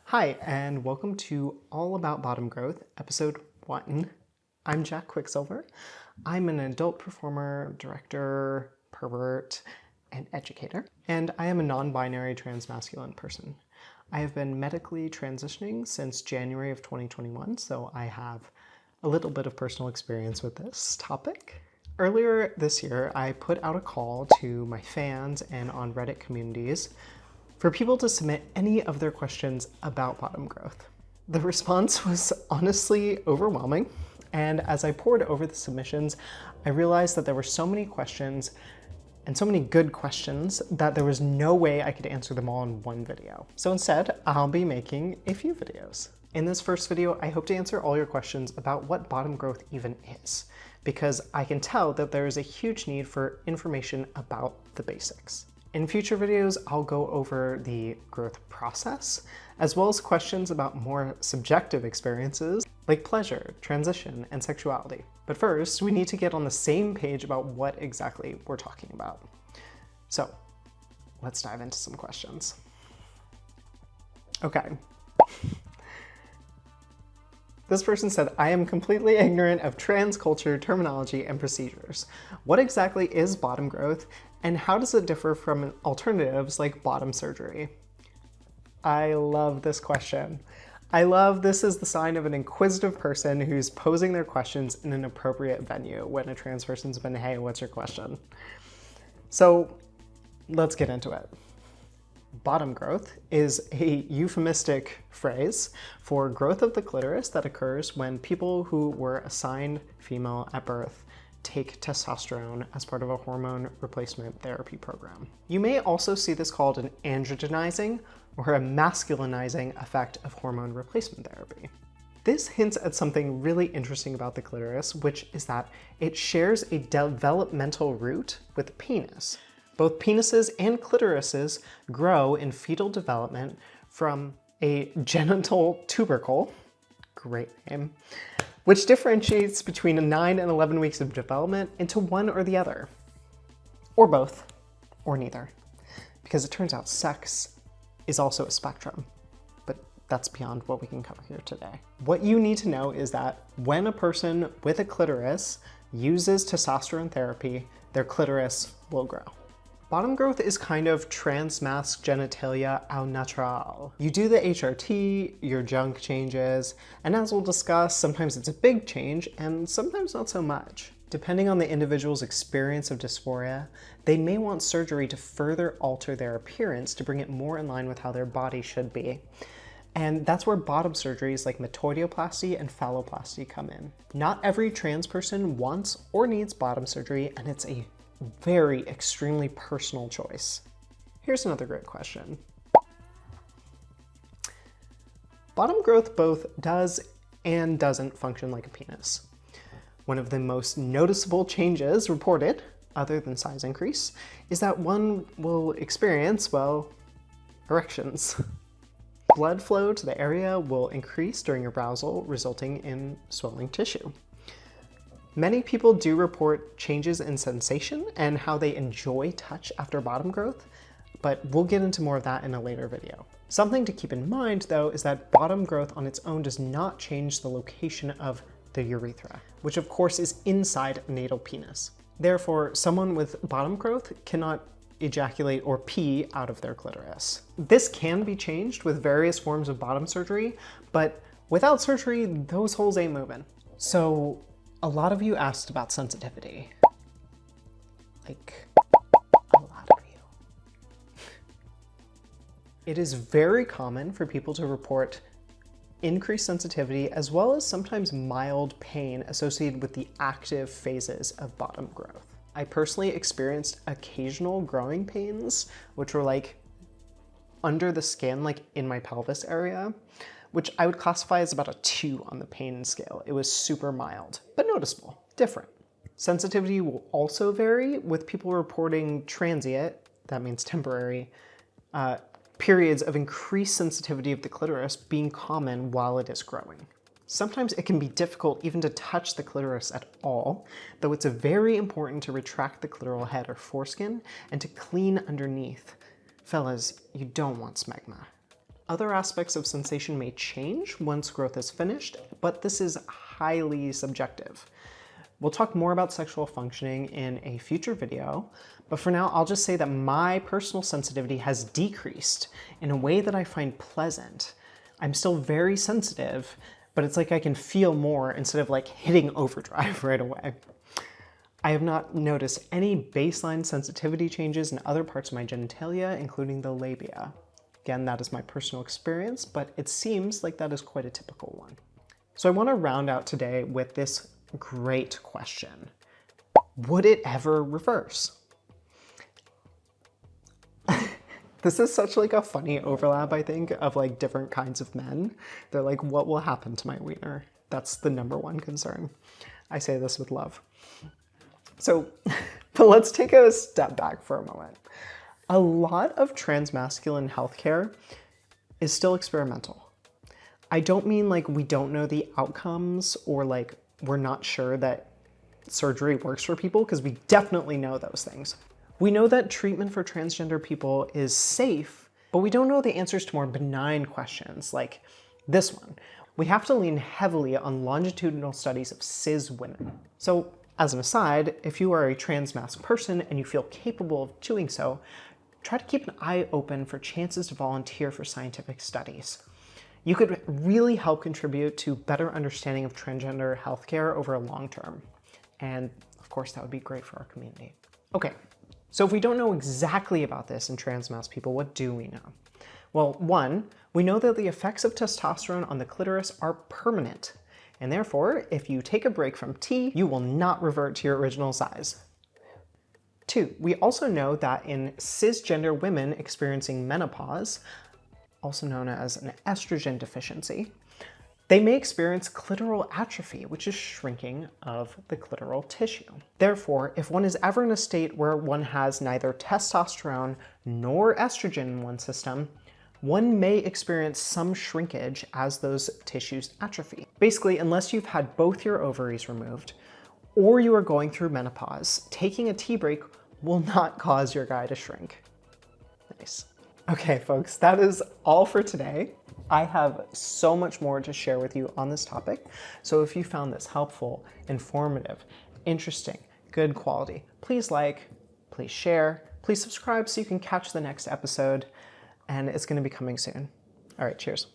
Hi, and welcome to All About Bottom Growth, Episode 1. I'm Jack Quicksilver. I'm an adult performer, director, pervert, and educator, and I am a non-binary transmasculine person. I have been medically transitioning since January of 2021, so I have a little bit of personal experience with this topic. Earlier this year, I put out a call to my fans and on Reddit communities for people to submit any of their questions about bottom growth. The response was honestly overwhelming, and as I pored over the submissions, I realized that there were so many questions and so many good questions that there was no way I could answer them all in one video. So instead, I'll be making a few videos. In this first video, I hope to answer all your questions about what bottom growth even is, because I can tell that there is a huge need for information about the basics. In future videos, I'll go over the growth process, as well as questions about more subjective experiences like pleasure, transition, and sexuality. But first, we need to get on the same page about what exactly we're talking about. So, let's dive into some questions. Okay. This person said, I am completely ignorant of trans culture, terminology, and procedures. What exactly is bottom growth, and how does it differ from alternatives like bottom surgery? I love this question. I love this is the sign of an inquisitive person who's posing their questions in an appropriate venue when a trans person's been, hey, what's your question? So let's get into it. Bottom growth is a euphemistic phrase for growth of the clitoris that occurs when people who were assigned female at birth take testosterone as part of a hormone replacement therapy program. You may also see this called an androgenizing or a masculinizing effect of hormone replacement therapy. This hints at something really interesting about the clitoris, which is that it shares a developmental root with the penis. Both penises and clitorises grow in fetal development from a genital tubercle, great name, which differentiates between 9 and 11 weeks of development into one or the other, or both, or neither, because it turns out sex is also a spectrum, but that's beyond what we can cover here today. What you need to know is that when a person with a clitoris uses testosterone therapy, their clitoris will grow. Bottom growth is kind of transmasc genitalia au naturel. You do the HRT, your junk changes, and as we'll discuss, sometimes it's a big change and sometimes not so much. Depending on the individual's experience of dysphoria, they may want surgery to further alter their appearance to bring it more in line with how their body should be. And that's where bottom surgeries like metoidioplasty and phalloplasty come in. Not every trans person wants or needs bottom surgery, and it's a very extremely personal choice. Here's another great question. Bottom growth both does and doesn't function like a penis. One of the most noticeable changes reported, other than size increase, is that one will experience, well, erections. Blood flow to the area will increase during arousal, resulting in swelling tissue. Many people do report changes in sensation and how they enjoy touch after bottom growth, but we'll get into more of that in a later video. Something to keep in mind, though, is that bottom growth on its own does not change the location of the urethra, which of course is inside a natal penis. Therefore, someone with bottom growth cannot ejaculate or pee out of their clitoris. This can be changed with various forms of bottom surgery, but without surgery, those holes ain't moving. So, a lot of you asked about sensitivity. Like, a lot of you. It is very common for people to report increased sensitivity as well as sometimes mild pain associated with the active phases of bottom growth. I personally experienced occasional growing pains, which were like under the skin, like in my pelvis area, which I would classify as about a 2 on the pain scale. It was super mild, but noticeable, different. Sensitivity will also vary, with people reporting transient, that means temporary, periods of increased sensitivity of the clitoris being common while it is growing. Sometimes it can be difficult even to touch the clitoris at all, though it's very important to retract the clitoral head or foreskin and to clean underneath. Fellas, you don't want smegma. Other aspects of sensation may change once growth is finished, but this is highly subjective. We'll talk more about sexual functioning in a future video, but for now, I'll just say that my personal sensitivity has decreased in a way that I find pleasant. I'm still very sensitive, but it's like I can feel more instead of like hitting overdrive right away. I have not noticed any baseline sensitivity changes in other parts of my genitalia, including the labia. Again, that is my personal experience, but it seems like that is quite a typical one. So I want to round out today with this great question. Would it ever reverse? This is such like a funny overlap, I think, of like different kinds of men. They're like, what will happen to my wiener? That's the number one concern. I say this with love. So, but let's take a step back for a moment. A lot of transmasculine healthcare is still experimental. I don't mean like we don't know the outcomes or like we're not sure that surgery works for people, because we definitely know those things. We know that treatment for transgender people is safe, but we don't know the answers to more benign questions like this one. We have to lean heavily on longitudinal studies of cis women. So as an aside, if you are a transmasc person and you feel capable of doing so, try to keep an eye open for chances to volunteer for scientific studies. You could really help contribute to better understanding of transgender healthcare over a long term. And of course, that would be great for our community. Okay, so if we don't know exactly about this in transmasc people, what do we know? Well, one, we know that the effects of testosterone on the clitoris are permanent. And therefore, if you take a break from T, you will not revert to your original size. Two, we also know that in cisgender women experiencing menopause, also known as an estrogen deficiency, they may experience clitoral atrophy, which is shrinking of the clitoral tissue. Therefore, if one is ever in a state where one has neither testosterone nor estrogen in one system, one may experience some shrinkage as those tissues atrophy. Basically, unless you've had both your ovaries removed or you are going through menopause, taking a tea break will not cause your guy to shrink. Nice. Okay, folks, that is all for today. I have so much more to share with you on this topic. So if you found this helpful, informative, interesting, good quality, please like, please share, please subscribe so you can catch the next episode, and it's going to be coming soon. All right, cheers.